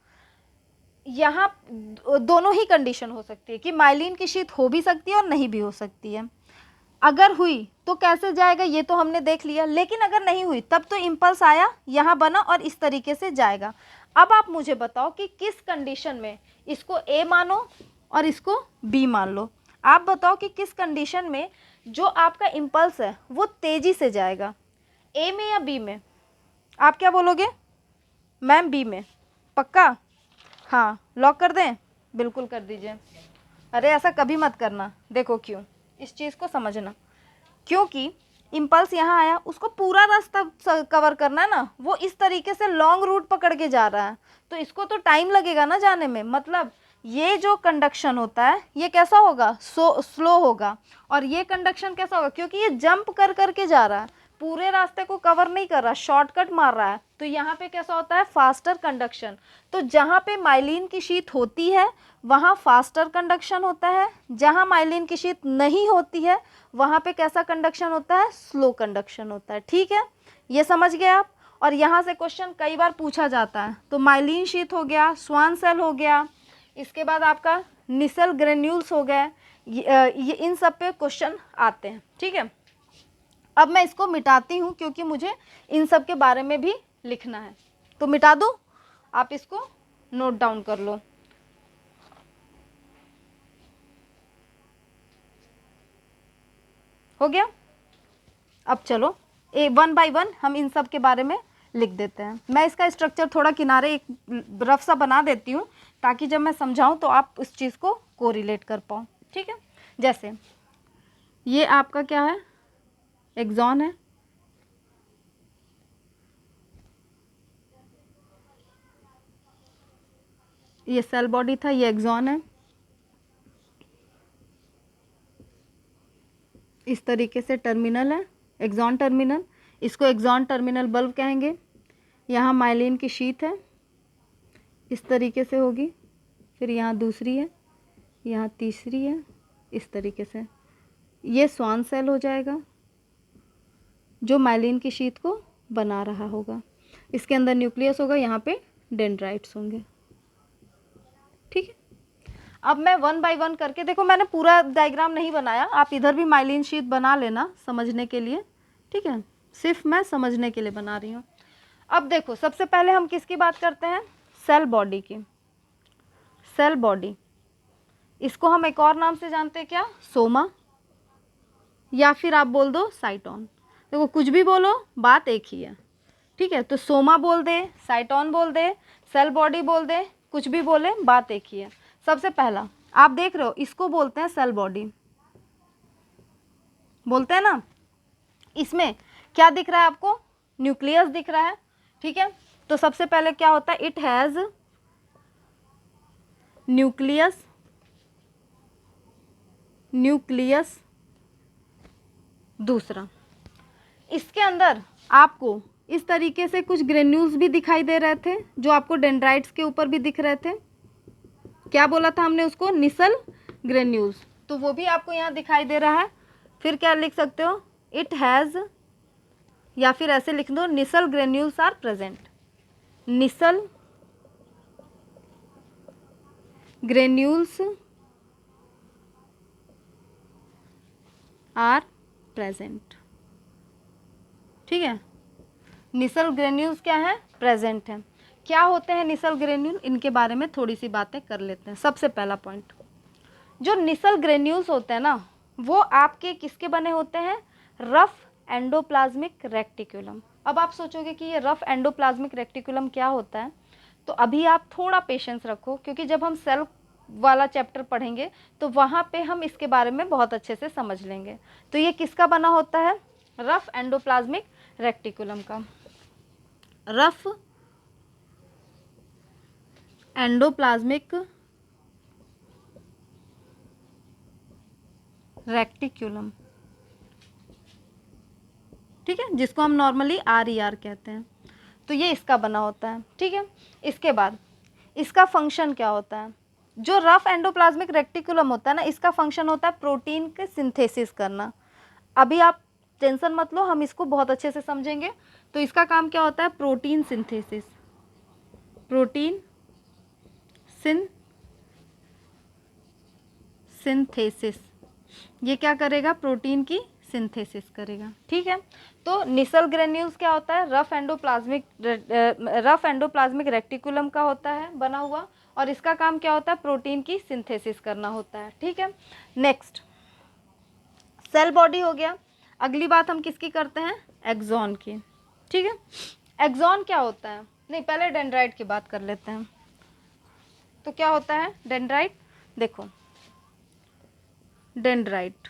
A: यहाँ दोनों ही कंडीशन हो सकती है कि माइलिन की शीत हो भी सकती है और नहीं भी हो सकती है। अगर हुई तो कैसे जाएगा ये तो हमने देख लिया, लेकिन अगर नहीं हुई तब तो इम्पल्स आया, यहाँ बना और इस तरीके से जाएगा। अब आप मुझे बताओ कि किस कंडीशन में इसको ए मानो और इसको बी मान लो। आप बताओ कि किस कंडीशन में जो आपका इम्पल्स है वो तेज़ी से जाएगा, ए में या बी में? आप क्या बोलोगे? मैम बी में, पक्का? हाँ, लॉक कर दें? बिल्कुल कर दीजिए। अरे ऐसा कभी मत करना, देखो क्यों, इस चीज़ को समझना। क्योंकि इम्पल्स यहाँ आया, उसको पूरा रास्ता कवर करना है ना, वो इस तरीके से लॉन्ग रूट पकड़ के जा रहा है, तो इसको तो टाइम लगेगा ना जाने में। मतलब ये जो कंडक्शन होता है ये कैसा होगा? स्लो होगा। और ये कंडक्शन कैसा होगा? क्योंकि ये जंप कर कर के जा रहा है, पूरे रास्ते को कवर नहीं कर रहा, शॉर्टकट मार रहा है, तो यहाँ पे कैसा होता है? Faster conduction. तो जहाँ पे माइलिन की शीट होती है वहाँ फास्टर कंडक्शन होता है, जहाँ माइलिन की शीट नहीं होती है वहाँ पे कैसा कंडक्शन होता है? स्लो कंडक्शन होता है। ठीक है, ये समझ गए आप। और यहाँ से क्वेश्चन कई बार पूछा जाता है, तो माइलिन शीट हो गया, स्वान सेल हो गया, इसके बाद आपका निसल ग्रेन्यूल्स हो गए, ये इन सब पे क्वेश्चन आते हैं। ठीक है, अब मैं इसको मिटाती हूँ क्योंकि मुझे इन सब के बारे में भी लिखना है, तो मिटा दूँ, आप इसको नोट डाउन कर लो। हो गया? अब चलो वन बाय वन हम इन सब के बारे में लिख देते हैं। मैं इसका स्ट्रक्चर थोड़ा किनारे एक रफ सा बना देती हूँ ताकि जब मैं समझाऊँ तो आप उस चीज़ को कोरिलेट कर पाओ। ठीक है, जैसे ये आपका क्या है? एक्सॉन है, ये सेल बॉडी था, ये एक्सॉन है, इस तरीके से टर्मिनल है, एक्सॉन टर्मिनल, इसको एक्सॉन टर्मिनल बल्ब कहेंगे। यहाँ माइलिन की शीट है, इस तरीके से होगी, फिर यहाँ दूसरी है, यहाँ तीसरी है, इस तरीके से। ये स्वान सेल हो जाएगा जो माइलिन की शीट को बना रहा होगा। इसके अंदर न्यूक्लियस होगा, यहाँ पे डेंड्राइट्स होंगे। ठीक है, अब मैं वन बाय वन करके, देखो मैंने पूरा डायग्राम नहीं बनाया, आप इधर भी माइलिन शीट बना लेना समझने के लिए। ठीक है, सिर्फ मैं समझने के लिए बना रही हूँ। अब देखो सबसे पहले हम किसकी बात करते हैं? सेल बॉडी की। सेल बॉडी, इसको हम एक और नाम से जानते हैं, क्या? सोमा, या फिर आप बोल दो साइटोन। देखो कुछ भी बोलो, बात एक ही है। ठीक है, तो सोमा बोल दे, साइटोन बोल दे, सेल बॉडी बोल दे, कुछ भी बोले, बात एक ही है। सबसे पहला आप देख रहे हो, इसको बोलते हैं सेल बॉडी, बोलते हैं ना। इसमें क्या दिख रहा है आपको? न्यूक्लियस दिख रहा है। ठीक है, तो सबसे पहले क्या होता है? It has nucleus, nucleus. दूसरा, इसके अंदर आपको इस तरीके से कुछ ग्रेन्यूल्स भी दिखाई दे रहे थे जो आपको डेंड्राइट्स के ऊपर भी दिख रहे थे। क्या बोला था हमने उसको? निसल ग्रेन्यूल्स, तो वो भी आपको यहाँ दिखाई दे रहा है। फिर क्या लिख सकते हो? इट हैज़, या फिर ऐसे लिख दो, Nissl granules are present. Nissl granules are present. ठीक है, निसल ग्रेन्यूल्स क्या है? प्रेजेंट है। क्या होते हैं निसल ग्रेन्यूल? इनके बारे में थोड़ी सी बातें कर लेते हैं। सबसे पहला पॉइंट, जो निसल ग्रेन्यूल्स होते हैं ना, वो आपके किसके बने होते हैं? Rough endoplasmic reticulum. अब आप सोचोगे कि ये रफ एंडोप्लाज्मिक रेक्टिकुलम क्या होता है, तो अभी आप थोड़ा पेशेंस रखो, क्योंकि जब हम सेल वाला चैप्टर पढ़ेंगे तो वहाँ पे हम इसके बारे में बहुत अच्छे से समझ लेंगे। तो ये किसका बना होता है? रफ एंडोप्लाज्मिक रेक्टिकुलम का। रफ एंडोप्लाज्मिक रेक्टिकुलम, ठीक है, जिसको हम नॉर्मली RER कहते हैं। तो ये इसका बना होता है। ठीक है, इसके बाद इसका फंक्शन क्या होता है? जो रफ एंडोप्लाज्मिक रेक्टिकुलम होता है ना, इसका फंक्शन होता है प्रोटीन के सिंथेसिस करना। अभी आप टेंशन मत लो, हम इसको बहुत अच्छे से समझेंगे। तो इसका काम क्या होता है? Protein synthesis. प्रोटीन सिंथेसिस, ये क्या करेगा, प्रोटीन की सिंथेसिस करेगा। ठीक है, तो निसल ग्रेन्यूल्स क्या होता है, रफ एंडोप्लाज्मिक रेक्टिकुलम का होता है बना हुआ, और इसका काम क्या होता है, प्रोटीन की सिंथेसिस करना होता है। ठीक है, नेक्स्ट सेल बॉडी हो गया। अगली बात हम किसकी करते हैं, एक्सॉन की। ठीक है, एक्सॉन क्या होता है, नहीं पहले डेंड्राइट की बात कर लेते हैं। तो क्या होता है डेंड्राइट, देखो डेंड्राइट,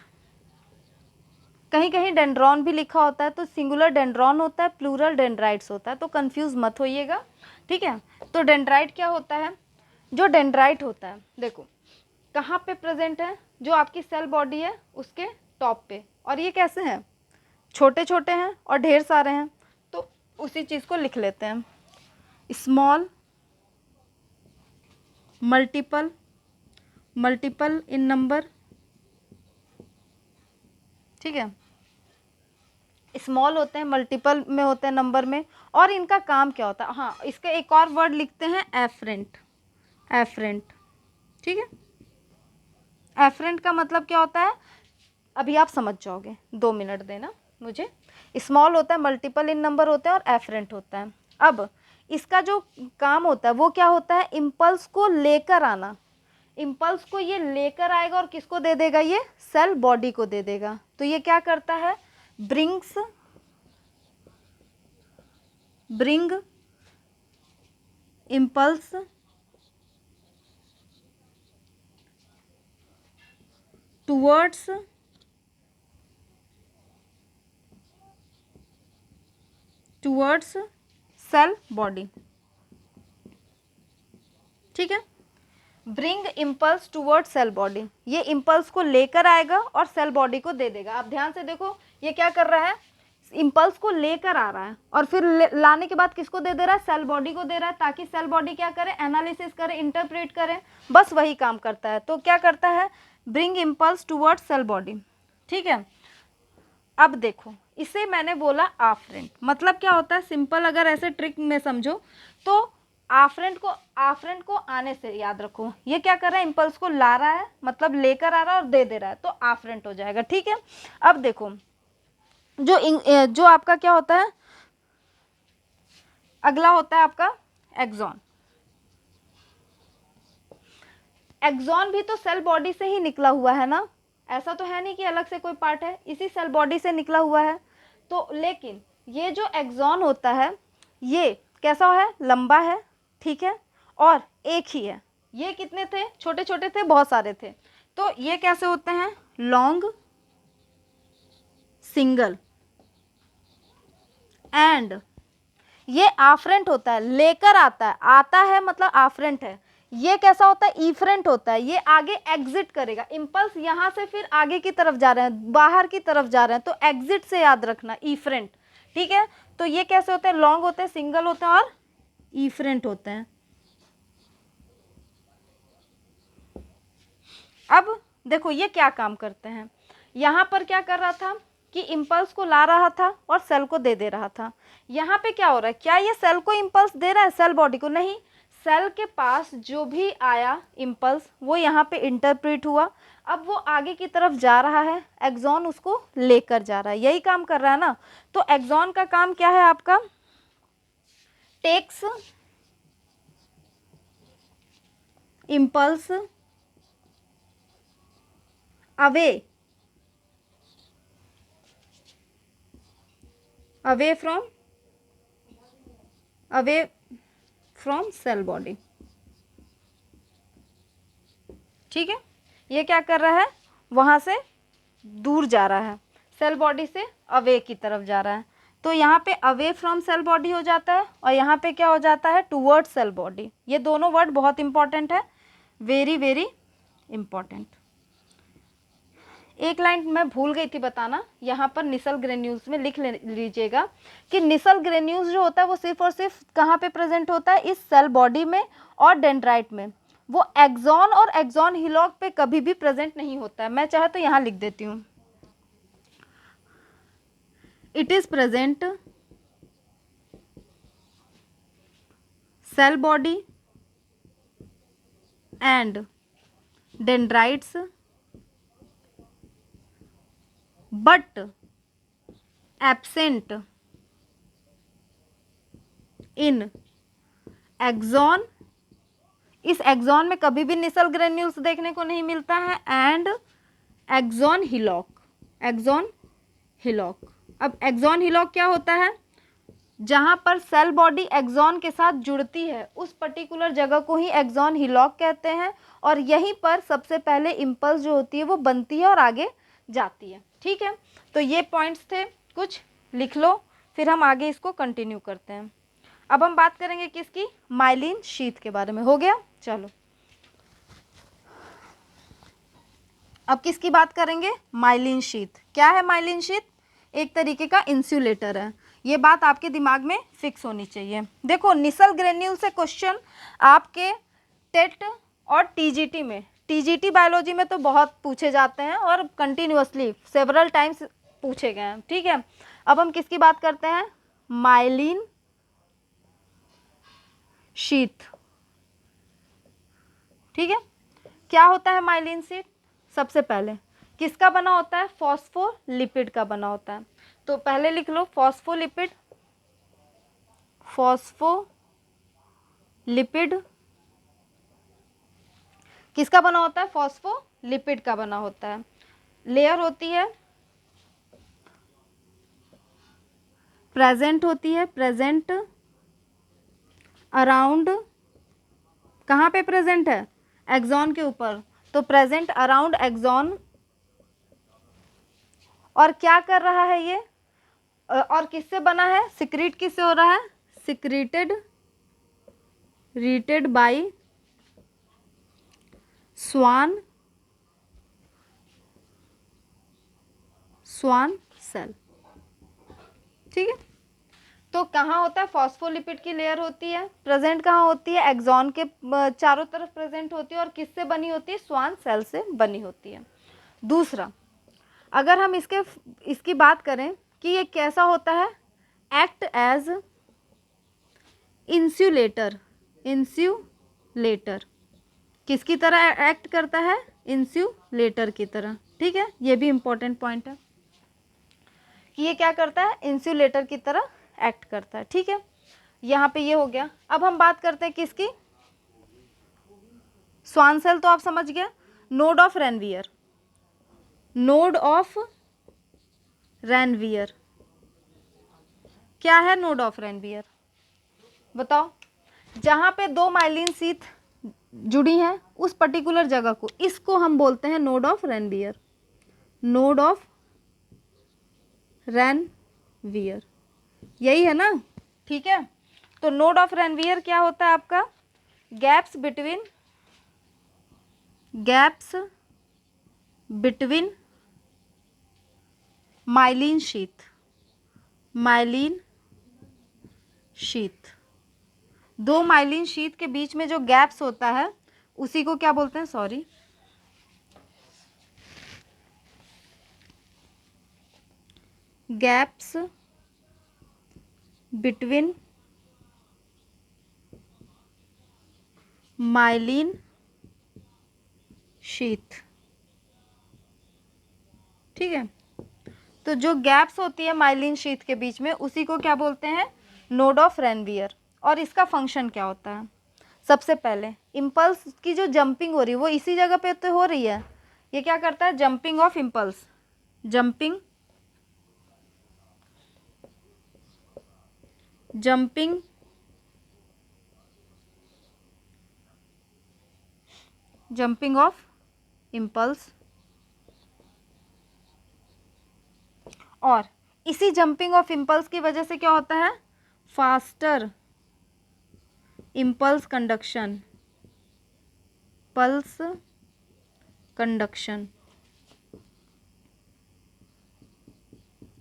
A: कहीं कहीं डेंड्रॉन भी लिखा होता है, तो सिंगुलर डेंड्रॉन होता है, प्लूरल डेंड्राइट्स होता है, तो कंफ्यूज मत होइएगा। ठीक है, तो डेंड्राइट क्या होता है, जो डेंड्राइट होता है देखो कहाँ पे प्रेजेंट है, जो आपकी सेल बॉडी है उसके टॉप पे, और ये कैसे हैं, छोटे छोटे हैं और ढेर सारे हैं, तो उसी चीज़ को लिख लेते हैं, स्मॉल मल्टीपल इन नंबर। ठीक है, स्मॉल होते हैं, मल्टीपल में होते हैं नंबर में, और इनका काम क्या होता है, हाँ इसका एक और वर्ड लिखते हैं एफरेंट। ठीक है, एफरेंट का मतलब क्या होता है, अभी आप समझ जाओगे, 2 मिनट देना मुझे। स्मॉल होता है, मल्टीपल इन नंबर होते हैं, और एफरेंट होता है। अब इसका जो काम होता है वो क्या होता है, इम्पल्स को लेकर आना, इम्पल्स को ये लेकर आएगा और किसको दे देगा, ये सेल बॉडी को दे देगा। तो ये क्या करता है, bring impulse towards cell body. ठीक है, bring impulse toward cell body, ये इम्पल्स को लेकर आएगा और सेल बॉडी को दे देगा। आप ध्यान से देखो ये क्या कर रहा है, इम्पल्स को लेकर आ रहा है और फिर लाने के बाद किसको दे रहा है, सेल बॉडी को दे रहा है, ताकि सेल बॉडी क्या करे, एनालिसिस करे, इंटरप्रेट करे, बस वही काम करता है। तो क्या करता है, bring impulse toward cell body. ठीक है, अब देखो इसे मैंने बोला आफ्रेंट, मतलब क्या होता है, सिंपल अगर ऐसे ट्रिक में समझो तो आफ्रेंट को आने से याद रखो, ये क्या कर रहा है, इम्पल्स को ला रहा है, मतलब लेकर आ रहा है और दे रहा है, तो आफ्रेंट हो जाएगा। ठीक है, अब देखो जो आपका क्या होता है, अगला होता है आपका एक्सॉन। एक्सॉन भी तो सेल बॉडी से ही निकला हुआ है ना, ऐसा तो है नहीं कि अलग से कोई पार्ट है, इसी सेल बॉडी से निकला हुआ है। तो लेकिन ये जो एक्सॉन होता है ये कैसा है, लंबा है। ठीक है, और एक ही है, ये कितने थे, छोटे छोटे थे, बहुत सारे थे, तो ये कैसे होते हैं, लॉन्ग सिंगल, एंड ये आफ्रेंट होता है, लेकर आता है मतलब आफ्रेंट है। ये कैसा होता है, ईफ्रेंट होता है, ये आगे एग्जिट करेगा, इम्पल्स यहाँ से फिर आगे की तरफ जा रहे हैं, बाहर की तरफ जा रहे हैं, तो एग्जिट से याद रखना, ईफ्रेंट। ठीक है, तो ये कैसे होते हैं, लॉन्ग होते हैं, सिंगल होते हैं और ईफ्रेंट होते हैं। अब देखो ये क्या काम करते हैं, यहाँ पर क्या कर रहा था कि इम्पल्स को ला रहा था और सेल को दे रहा था। यहाँ पे क्या हो रहा है, क्या ये सेल को इम्पल्स दे रहा है, सेल बॉडी को नहीं, सेल के पास जो भी आया इम्पल्स वो यहाँ पे इंटरप्रेट हुआ, अब वो आगे की तरफ जा रहा है, एक्सॉन उसको लेकर जा रहा है, यही काम कर रहा है ना। तो एक्सॉन का काम क्या है आपका, takes impulse away from cell body. ठीक है, ये क्या कर रहा है, वहाँ से दूर जा रहा है, सेल बॉडी से अवे की तरफ जा रहा है, तो यहाँ पे अवे फ्रॉम सेल बॉडी हो जाता है, और यहाँ पे क्या हो जाता है, टूवर्ड सेल बॉडी। ये दोनों वर्ड बहुत इंपॉर्टेंट है, वेरी वेरी इंपॉर्टेंट। एक लाइन मैं भूल गई थी बताना, यहाँ पर निसल ग्रेन्यूल्स में लिख लीजिएगा कि निसल ग्रेन्यूल्स जो होता है वो सिर्फ और सिर्फ कहाँ पे प्रेजेंट होता है, इस सेल बॉडी में और डेंड्राइट में, वो एक्सॉन और एक्सॉन हिलॉक पे कभी भी प्रेजेंट नहीं होता है। मैं चाहे तो यहाँ लिख देती हूँ, it is present cell body and dendrites but absent in axon, इस एक्सॉन में कभी भी निसल ग्रेन्यूल्स देखने को नहीं मिलता है, and axon hillock, axon hillock. अब एक्सॉन हिलॉक क्या होता है? जहाँ पर सेल बॉडी एक्सॉन के साथ जुड़ती है उस पर्टिकुलर जगह को ही एक्सॉन हिलॉक कहते हैं, और यहीं पर सबसे पहले इम्पल्स जो होती है वो बनती है और आगे जाती है। ठीक है, तो ये पॉइंट्स थे, कुछ लिख लो, फिर हम आगे इसको कंटिन्यू करते हैं। अब हम बात करेंगे किसकी? माइलिन शीथ के बारे में। हो गया, चलो अब किसकी बात करेंगे? Myelin sheath. क्या है माइलिन शीथ? एक तरीके का इंसुलेटर है। ये बात आपके दिमाग में फिक्स होनी चाहिए। देखो, निसल ग्रेन्यूल से क्वेश्चन आपके टेट और टीजीटी में, टीजीटी बायोलॉजी में तो बहुत पूछे जाते हैं और कंटिन्यूअसली सेवरल टाइम्स पूछे गए हैं। ठीक है, अब हम किसकी बात करते हैं? Myelin sheath. ठीक है, क्या होता है माइलिन शीथ? सबसे पहले किसका बना होता है? फॉस्फोलिपिड का बना होता है। तो पहले लिख लो फॉस्फोलिपिड, फॉस्फोलिपिड किसका बना होता है? फॉस्फोलिपिड का बना होता है। लेयर होती है, प्रेजेंट होती है, प्रेजेंट अराउंड, कहाँ पे प्रेजेंट है? एक्सॉन के ऊपर, तो प्रेजेंट अराउंड एक्सॉन। और क्या कर रहा है ये? और किससे बना है? सिक्रीट किससे हो रहा है? सिक्रीटेड, रीटेड बाय स्वान सेल। ठीक है, तो कहाँ होता है? फॉस्फोलिपिड की लेयर होती है, प्रेजेंट कहाँ होती है? एक्सॉन के चारों तरफ प्रेजेंट होती है, और किससे बनी होती है? स्वान सेल से बनी होती है। दूसरा, अगर हम इसकी बात करें कि ये कैसा होता है? एक्ट एज इंसुलेटर, इंसुलेटर किसकी तरह एक्ट करता है? इंसुलेटर की तरह। ठीक है, ये भी इंपॉर्टेंट पॉइंट है कि ये क्या करता है? इंसुलेटर की तरह एक्ट करता है। ठीक है, यहाँ पे ये हो गया। अब हम बात करते हैं किसकी? स्वान सेल तो आप समझ गए। Node of Ranvier, node of Ranvier क्या है? नोड ऑफ रेनवियर बताओ। जहाँ पे दो माइलिन शीथ जुड़ी हैं उस पर्टिकुलर जगह को, इसको हम बोलते हैं node of Ranvier, node of Ranvier, यही है ना? ठीक है, तो नोड ऑफ रेनवियर क्या होता है आपका? Gaps between myelin sheath, myelin sheath, दो माइलिन शीथ के बीच में जो गैप्स होता है उसी को क्या बोलते हैं? Sorry, gaps between myelin sheath. ठीक है, तो जो गैप्स होती है माइलिन शीथ के बीच में उसी को क्या बोलते हैं? Node of Ranvier. और इसका फंक्शन क्या होता है? सबसे पहले इम्पल्स की जो जंपिंग हो रही है वो इसी जगह पे तो हो रही है। ये क्या करता है? Jumping of impulse, jumping of impulse, और इसी जंपिंग ऑफ इम्पल्स की वजह से क्या होता है? Faster impulse conduction, pulse conduction.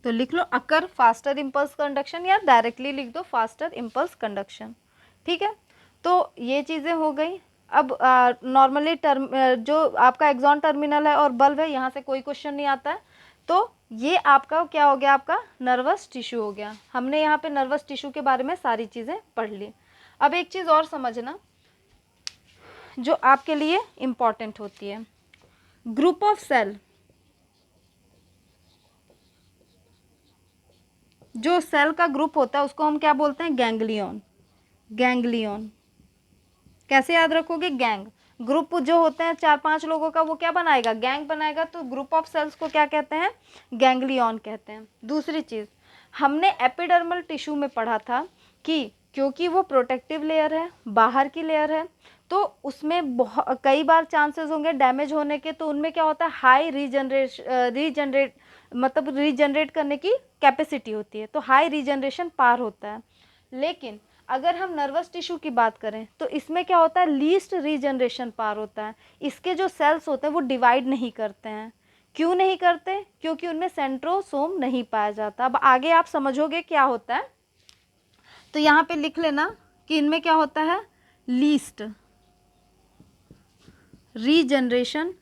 A: तो लिख लो अकर फास्टर इम्पल्स कंडक्शन, या डायरेक्टली लिख दो फास्टर इम्पल्स कंडक्शन। ठीक है, तो ये चीज़ें हो गई। अब नॉर्मली जो आपका एक्सॉन टर्मिनल है और बल्ब है, यहाँ से कोई क्वेश्चन नहीं आता है। तो ये आपका क्या हो गया? आपका नर्वस टिश्यू हो गया। हमने यहाँ पे नर्वस टिश्यू के बारे में सारी चीज़ें पढ़ ली। अब एक चीज़ और समझना जो आपके लिए इम्पॉर्टेंट होती है, ग्रुप ऑफ सेल, जो सेल का ग्रुप होता है उसको हम क्या बोलते हैं, गैंग्लियन। गैंग्लियन कैसे याद रखोगे, गैंग, ग्रुप जो होते हैं 4-5 लोगों का वो क्या बनाएगा, गैंग बनाएगा, तो ग्रुप ऑफ सेल्स को क्या कहते हैं, गैंग्लियन कहते हैं। दूसरी चीज़ हमने एपिडर्मल टिश्यू में पढ़ा था कि क्योंकि वो प्रोटेक्टिव लेयर है, बाहर की लेयर है, तो उसमें कई बार चांसेस होंगे डैमेज होने के, तो उनमें क्या होता है, हाई रीजनरेट करने की कैपेसिटी होती है, तो हाई रीजनरेशन पार होता है। लेकिन अगर हम नर्वस टिश्यू की बात करें तो इसमें क्या होता है, लीस्ट रीजनरेशन पार होता है। इसके जो सेल्स होते हैं वो डिवाइड नहीं करते हैं। क्यों नहीं करते, क्योंकि उनमें सेंट्रोसोम नहीं पाया जाता। अब आगे आप समझोगे क्या होता है, तो यहाँ पे लिख लेना कि इनमें क्या होता है, लीस्ट रीजनरेशन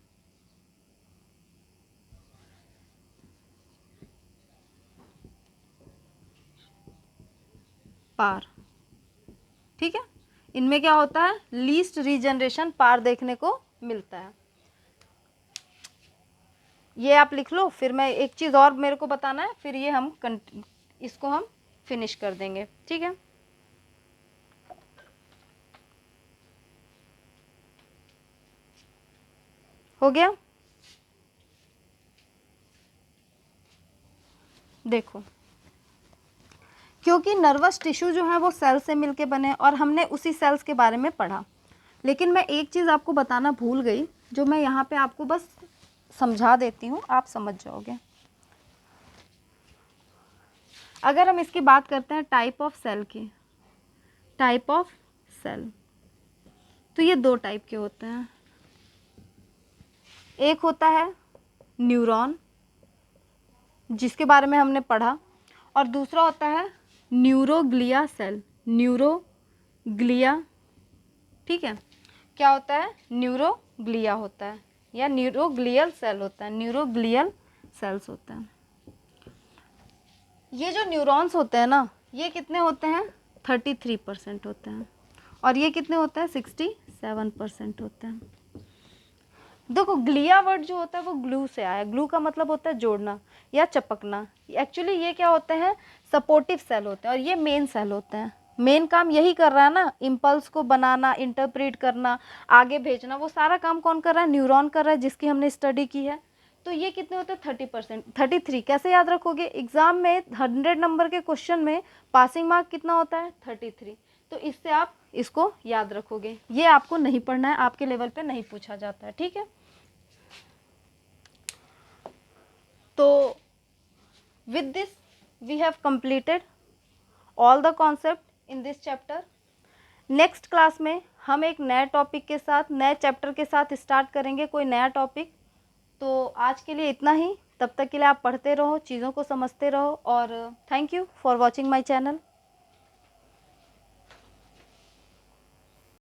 A: पार, ठीक है, इनमें क्या होता है, लीस्ट रीजनरेशन पार देखने को मिलता है। ये आप लिख लो, फिर मैं एक चीज़ और मेरे को बताना है, फिर ये हम इसको हम फिनिश कर देंगे, ठीक है। हो गया, देखो क्योंकि नर्वस टिश्यू जो है वो सेल से मिलके बने और हमने उसी सेल्स के बारे में पढ़ा, लेकिन मैं एक चीज़ आपको बताना भूल गई, जो मैं यहाँ पे आपको बस समझा देती हूँ, आप समझ जाओगे। अगर हम इसकी बात करते हैं टाइप ऑफ सेल की, टाइप ऑफ सेल, तो ये 2 टाइप के होते हैं। एक होता है न्यूरॉन, जिसके बारे में हमने पढ़ा, और दूसरा होता है न्यूरोग्लिया सेल, न्यूरोग्लिया, ठीक है। क्या होता है, न्यूरोग्लिया होता है या न्यूरोग्लियल सेल होता है, न्यूरोग्लियल सेल्स होते हैं। ये जो न्यूरॉन्स होते हैं ना, ये कितने होते हैं, 33% होते हैं, और ये कितने होते हैं, 67% होते हैं। देखो ग्लिया वर्ड जो होता है वो ग्लू से आया, ग्लू का मतलब होता है जोड़ना या चिपकना। एक्चुअली ये क्या होते हैं, सपोर्टिव सेल होते हैं, और ये मेन सेल होते हैं। मेन काम यही कर रहा है ना, इम्पल्स को बनाना, इंटरप्रेट करना, आगे भेजना, वो सारा काम कौन कर रहा है, न्यूरॉन कर रहा है, जिसकी हमने स्टडी की है। तो ये कितने होते हैं, 30%, 33। कैसे याद रखोगे, एग्जाम में 100 नंबर के क्वेश्चन में पासिंग मार्क कितना होता है, 33। तो इससे आप इसको याद रखोगे, ये आपको नहीं पढ़ना है, आपके लेवल पे नहीं पूछा जाता है, ठीक है। तो with this we have completed all the concept in this chapter. Next class में हम एक नए टॉपिक के साथ, नए चैप्टर के साथ स्टार्ट करेंगे, कोई नया टॉपिक। तो आज के लिए इतना ही, तब तक के लिए आप पढ़ते रहो, चीज़ों को समझते रहो, और thank you for watching my channel.